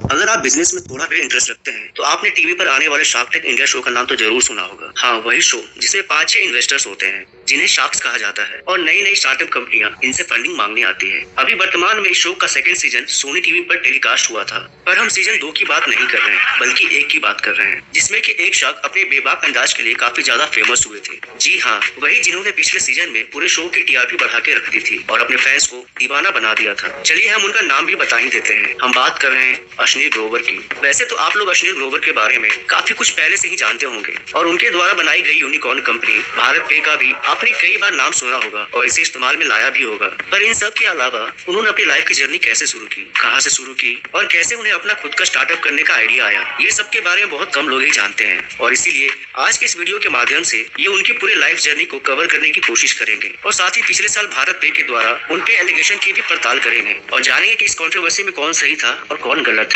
अगर आप बिजनेस में थोड़ा भी इंटरेस्ट रखते हैं तो आपने टीवी पर आने वाले शार्क टैंक इंडिया शो का नाम तो जरूर सुना होगा। हाँ, वही शो जिसमें 5-6 इन्वेस्टर्स होते हैं जिन्हें शार्क्स कहा जाता है और नई नई स्टार्टअप कंपनियां इनसे फंडिंग मांगने आती है। अभी वर्तमान में इस शो का सेकंड सीजन सोनी टीवी पर टेलीकास्ट हुआ था, पर हम सीजन 2 की बात नहीं कर रहे हैं बल्कि 1 की बात कर रहे हैं, जिसमें कि एक शार्क अपने बेबाक अंदाज के लिए काफी ज्यादा फेमस हुए थे। जी हाँ, वही जिन्होंने पिछले सीजन में पूरे शो की टीआरपी बढ़ा के रख दी थी और अपने फैंस को दीवाना बना दिया था। चलिए हम उनका नाम भी बता ही देते हैं। हम बात कर रहे हैं अश्नीर ग्रोवर की। वैसे तो आप लोग अश्नीर ग्रोवर के बारे में काफी कुछ पहले से ही जानते होंगे और उनके द्वारा बनाई गई यूनिकॉर्न कंपनी भारत पे का भी आपने कई बार नाम सुना होगा और इसे इस्तेमाल में लाया भी होगा। पर इन सब के अलावा उन्होंने अपनी लाइफ की जर्नी कैसे शुरू की, कहां से शुरू की और कैसे उन्हें अपना खुद का स्टार्टअप करने का आइडिया आया, ये सब के बारे में बहुत कम लोग ही जानते हैं। और इसीलिए आज के इस वीडियो के माध्यम से ये उनकी पूरे लाइफ जर्नी को कवर करने की कोशिश करेंगे और साथ ही पिछले साल भारत पे के द्वारा उनके एलिगेशन की भी पड़ताल करेंगे और जानेंगे कि इस कंट्रोवर्सी में कौन सही था और कौन गलत।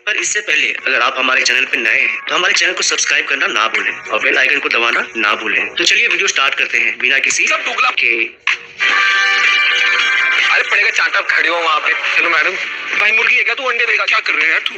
पर इससे पहले अगर आप हमारे चैनल पर नए हैं तो हमारे चैनल को सब्सक्राइब करना ना भूलें और बेल आइकन को दबाना ना भूलें। तो चलिए वीडियो स्टार्ट करते हैं बिना किसी के। अरे पड़ेगा चांटा खड़े हो वहाँ पे। चलो मैडम, भाई मुर्गी है क्या तू? अंडे देगा? क्या कर रहे हैं यार तू?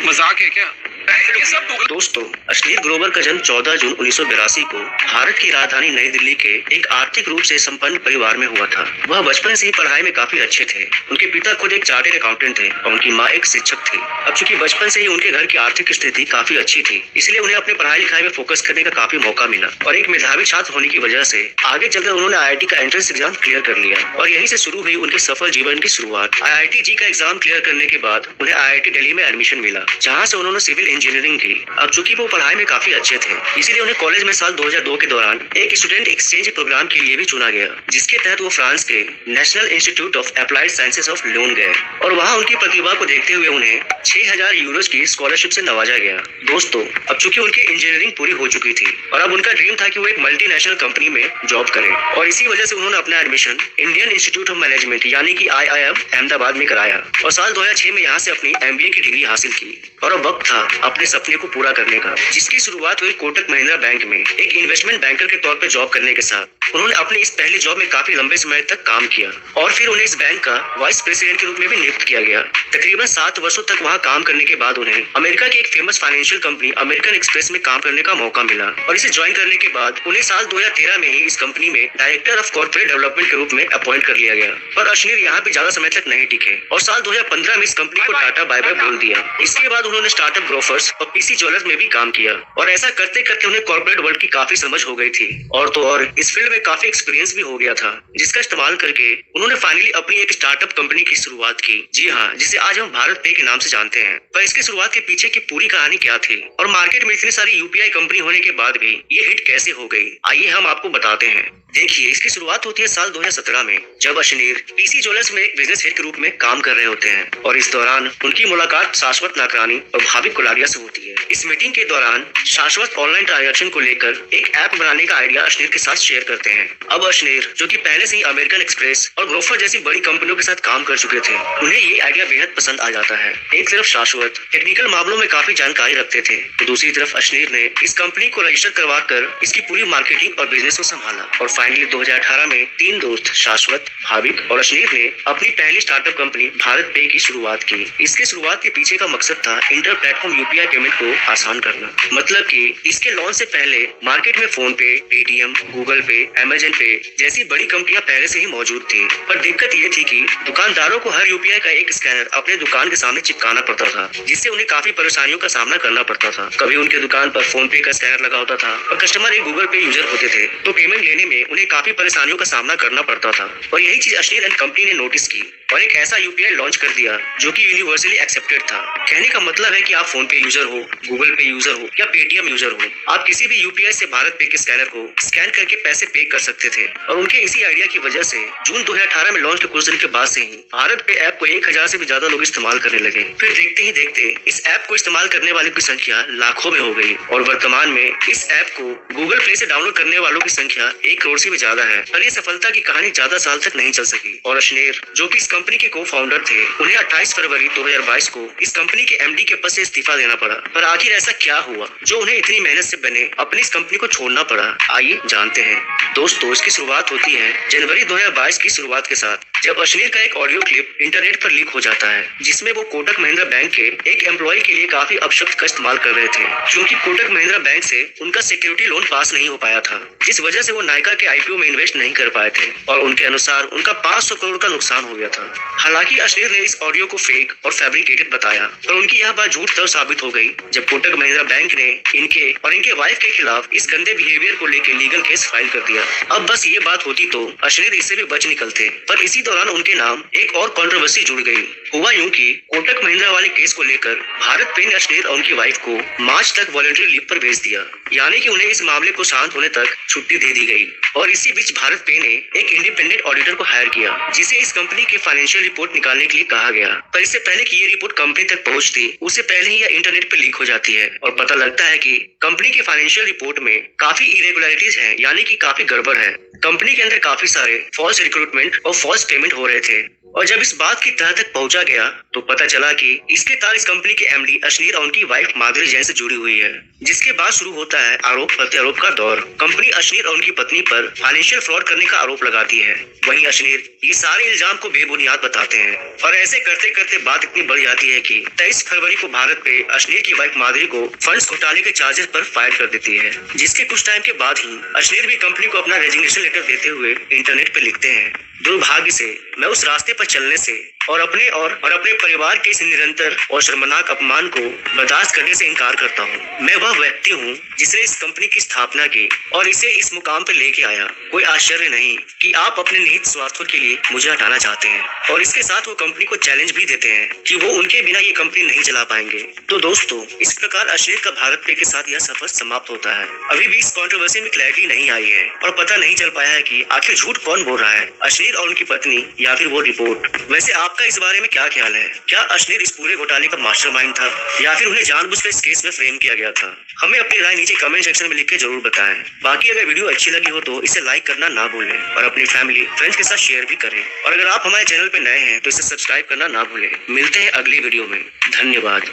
मजाक है क्या? ये सब दोस्तों, अश्नीर ग्रोवर का जन्म 14 जून 1982 को भारत की राजधानी नई दिल्ली के एक आर्थिक रूप से संपन्न परिवार में हुआ था। वह बचपन से ही पढ़ाई में काफी अच्छे थे। उनके पिता खुद एक चार्टर्ड अकाउंटेंट थे और उनकी माँ एक शिक्षक थी। अब चूंकि बचपन से ही उनके घर की आर्थिक स्थिति काफी अच्छी थी, इसलिए उन्हें अपने पढ़ाई लिखाई में फोकस करने का काफी मौका मिला और एक मेधावी छात्र होने की वजह से आगे चलकर उन्होंने IIT का एंट्रेंस एग्जाम क्लियर कर लिया और यहीं से शुरू हुई उनके सफल जीवन की शुरुआत। IIT जी का एग्जाम क्लियर करने के बाद उन्हें IIT दिल्ली में एडमिशन मिला, जहाँ से उन्होंने सिविल इंजीनियरिंग की। अब चूंकि वो पढ़ाई में काफी अच्छे थे, इसीलिए उन्हें कॉलेज में साल 2002 के दौरान एक स्टूडेंट एक्सचेंज प्रोग्राम के लिए भी चुना गया, जिसके तहत वो फ्रांस के National Institute of Applied Sciences of Lyon गए और वहाँ उनकी प्रतिभा को देखते हुए उन्हें 6000 यूरोज की स्कॉलरशिप से नवाजा गया। दोस्तों, अब चूंकि उनकी इंजीनियरिंग पूरी हो चुकी थी और अब उनका ड्रीम था कि वो एक मल्टीनेशनल कंपनी में जॉब करें और इसी वजह से उन्होंने अपना admission Indian institute of management यानी कि IIM अहमदाबाद में कराया और साल 2006 में यहाँ से अपनी MBA की डिग्री हासिल की। और अब वक्त था अपने सपने को पूरा करने का, जिसकी शुरुआत हुई कोटक महिंद्रा बैंक में एक इन्वेस्टमेंट बैंकर के तौर पर जॉब करने के साथ। उन्होंने अपनी इस पहली जॉब में काफी लंबे समय तक काम किया और फिर उन्हें इस बैंक का वाइस प्रेसिडेंट के रूप में भी नियुक्त किया गया। तकरीबन 7 वर्षों तक वहाँ काम करने के बाद उन्हें अमेरिका की एक famous financial company American express में काम करने का मौका मिला और इसे ज्वाइन करने के बाद उन्हें साल 2013 में ही इस कंपनी में डायरेक्टर ऑफ कॉर्पोरेट डेवलपमेंट के रूप में अपॉइंट कर लिया गया। पर अश्नीर यहाँ पे ज्यादा समय तक नहीं टिके और साल 2015 में इस कंपनी को टाटा बाय बाय बोल दिया। इसके बाद उन्होंने स्टार्टअप ग्रोफर्स और PC ज्वेलर्स में भी काम किया और ऐसा करते करते उन्हें कॉर्पोरेट वर्ल्ड की काफी समझ हो गई थी और तो और इस फील्ड में काफी एक्सपीरियंस भी हो गया था, जिसका इस्तेमाल करके उन्होंने फाइनली अपनी एक स्टार्टअप कंपनी की शुरुआत की। जी हाँ, जिसे आज हम भारत पे के नाम से जानते हैं। पर इसकी शुरुआत के पीछे की पूरी कहानी क्या थी और मार्केट में इतनी सारी UPI कंपनी होने के बाद भी ये हिट कैसे हो गई, आइए हम आपको बताते हैं। देखिए, इसकी शुरुआत होती है साल 2017 में, जब अश्नीर PC ज्वेलर्स में एक बिजनेस हेड के रूप में काम कर रहे होते हैं और इस दौरान उनकी मुलाकात शाश्वत नाकरानी और भाविक कोलारिया से होती है। इस मीटिंग के दौरान शाश्वत ऑनलाइन ट्रांजैक्शन को लेकर एक ऐप बनाने का आइडिया अश्नीर के साथ शेयर करते हैं। अब अश्नीर, जो कि पहले से ही अमेरिकन एक्सप्रेस और ग्रोफर जैसी बड़ी कंपनियों के साथ काम कर चुके थे, उन्हें ये आइडिया बेहद पसंद आ जाता है। एक तरफ शाश्वत टेक्निकल मामलों में काफी जानकारी रखते थे तो दूसरी तरफ अश्नीर ने इस कंपनी को रजिस्टर करवा कर इसकी पूरी मार्केटिंग और बिजनेस को संभाला और फाइनली 2018 में 3 दोस्त शाश्वत, भाविक और अश्नीर ने अपनी पहली स्टार्टअप कंपनी भारत पे की शुरुआत की। इसके शुरुआत के पीछे का मकसद था इंटर प्लेटफॉर्म UPI पेमेंट को आसान करना। मतलब कि इसके लॉन्च से पहले मार्केट में फोन पे, पेटीएम, गूगल पे, अमेजन पे जैसी बड़ी कंपनियां पहले से ही मौजूद थी, पर दिक्कत ये थी कि दुकानदारों को हर UPI का एक स्कैनर अपने दुकान के सामने चिपकाना पड़ता था, जिससे उन्हें काफी परेशानियों का सामना करना पड़ता था। कभी उनके दुकान पर फोन पे का स्कैनर लगा होता था और कस्टमर एक गूगल पे यूजर होते थे, तो पेमेंट लेने में उन्हें काफी परेशानियों का सामना करना पड़ता था। और यही चीज अश्नीर एंड कंपनी ने नोटिस की और एक ऐसा UPI लॉन्च कर दिया जो कि यूनिवर्सली एक्सेप्टेड था। कहने का मतलब है कि आप फोन पे यूजर हो, गूगल पे यूजर हो या पेटीएम यूजर हो, आप किसी भी UPI से भारत पे के स्कैनर को स्कैन करके पैसे पे कर सकते थे। और उनके इसी आइडिया की वजह से जून 2018 में लॉन्च के कुछ दिन के बाद से ही भारत पे ऐप को 1000 से भी ज्यादा लोग इस्तेमाल करने लगे। फिर देखते ही देखते इस ऐप को इस्तेमाल करने वालों की संख्या लाखों में हो गई और वर्तमान में इस ऐप को गूगल प्ले से डाउनलोड करने वालों की संख्या 1 करोड़ से भी ज्यादा है। पर ये सफलता की कहानी ज्यादा साल तक नहीं चल सकी और अश्नीर, जो कि इस कंपनी के को-फाउंडर थे, उन्हें 28 फरवरी 2022 को इस कंपनी के MD के पद से इस्तीफा देना पड़ा। पर आखिर ऐसा क्या हुआ जो उन्हें इतनी मेहनत से बने अपनी इस कंपनी को छोड़ना पड़ा, आइए जानते हैं। दोस्तों, इसकी शुरुआत होती है जनवरी 2022 की शुरुआत के साथ। जब अश्लील का एक ऑडियो क्लिप इंटरनेट पर लीक हो जाता है, जिसमें वो कोटक महिंद्रा बैंक के एक एम्प्लॉय के लिए काफी अपशब्द का इस्तेमाल कर रहे थे, क्योंकि कोटक महिंद्रा बैंक से उनका सिक्योरिटी लोन पास नहीं हो पाया था, जिस वजह से वो नायका के आईपीओ में इन्वेस्ट नहीं कर पाए थे और उनके अनुसार उनका 500 करोड़ का नुकसान हो गया था। हालांकि अश्लील ने इस ऑडियो को फेक और फैब्रिकेटेड बताया, पर उनकी यह बात झूठ तब साबित हो गई जब कोटक महिंद्रा बैंक ने इनके और इनके वाइफ के खिलाफ इस गंदे बिहेवियर को लेकर लीगल केस फाइल कर दिया। अब बस ये बात होती तो अश्लील इससे भी बच निकलते, पर इसी दौरान उनके नाम एक और कंट्रोवर्सी जुड़ गई। हुआ यूं कि कोटक महिंद्रा वाले केस को लेकर भारत पे ने अश्लील और उनकी वाइफ को मार्च तक वॉलंटरी लीव पर भेज दिया, यानी कि उन्हें इस मामले को शांत होने तक छुट्टी दे दी गई। और इसी बीच भारत पे ने एक इंडिपेंडेंट ऑडिटर को हायर किया, जिसे इस कंपनी की फाइनेंशियल रिपोर्ट निकालने के लिए कहा गया। पर इससे पहले कि ये रिपोर्ट कंपनी तक पहुंचती, उससे पहले ही यह इंटरनेट पर लीक हो जाती है और पता लगता है कि कंपनी की फाइनेंशियल रिपोर्ट में काफी इरेगुलरिटीज हैं, यानी कि काफी गड़बड़ है। कंपनी के अंदर काफी सारे फॉल्स रिक्रूटमेंट और फॉल्स पेमेंट हो रहे थे। और जब इस बात की तह तक पहुंचा गया तो पता चला कि इसके तार इस कंपनी के एमडी अश्लील और उनकी वाइफ माधुरी जैन से जुड़ी हुई है, जिसके बाद शुरू होता है आरोप प्रत्यारोप का दौर। कंपनी अश्लील और उनकी पत्नी पर फाइनेंशियल फ्रॉड करने का आरोप लगाती है, वहीं अश्लील ये सारे इल्जाम को बेबुनियाद बताते हैं। और ऐसे करते करते बात इतनी बढ़ जाती है कि 23 फरवरी को भारत पे अश्लील की वाइफ माधुरी को फंड्स घोटाले के चार्जेस पर फायर कर देती है, जिसके कुछ टाइम के बाद ही अश्लील भी कंपनी को अपना रेजिग्नेशन लेटर देते हुए इंटरनेट पे लिखते हैं। दुर्भाग्य से मैं उस रास्ते पर चलने से और अपने परिवार के इस निरंतर और शर्मनाक अपमान को बर्दाश्त करने से इनकार करता हूँ। मैं वह व्यक्ति हूँ जिसने इस कंपनी की स्थापना की और इसे इस मुकाम पर लेके आया। कोई आश्चर्य नहीं कि आप अपने निहित स्वार्थों के लिए मुझे हटाना चाहते हैं, और इसके साथ वो कंपनी को चैलेंज भी देते हैं कि वो उनके बिना ये कंपनी नहीं चला पाएंगे। तो दोस्तों, इस प्रकार अश्लील का भारत पे के साथ यह सफर समाप्त होता है। अभी भी इस कंट्रोवर्सी में क्लैरिटी नहीं आई है और पता नहीं चल पाया है कि आखिर झूठ कौन बोल रहा है, अश्लील और उनकी पत्नी या फिर वो रिपोर्ट। वैसे आपका इस बारे में क्या ख्याल है? क्या अश्लील इस पूरे घोटाले का मास्टरमाइंड था या फिर उन्हें जानबूझकर इस केस में फ्रेम किया गया था? हमें अपनी राय नीचे कमेंट सेक्शन में लिख के जरूर बताएं। बाकी अगर वीडियो अच्छी लगी हो तो इसे लाइक करना ना भूलें और अपनी फैमिली फ्रेंड्स के साथ शेयर भी करें। और अगर आप हमारे चैनल पे नए हैं तो इसे सब्सक्राइब करना ना भूलें। मिलते हैं अगली वीडियो में। धन्यवाद।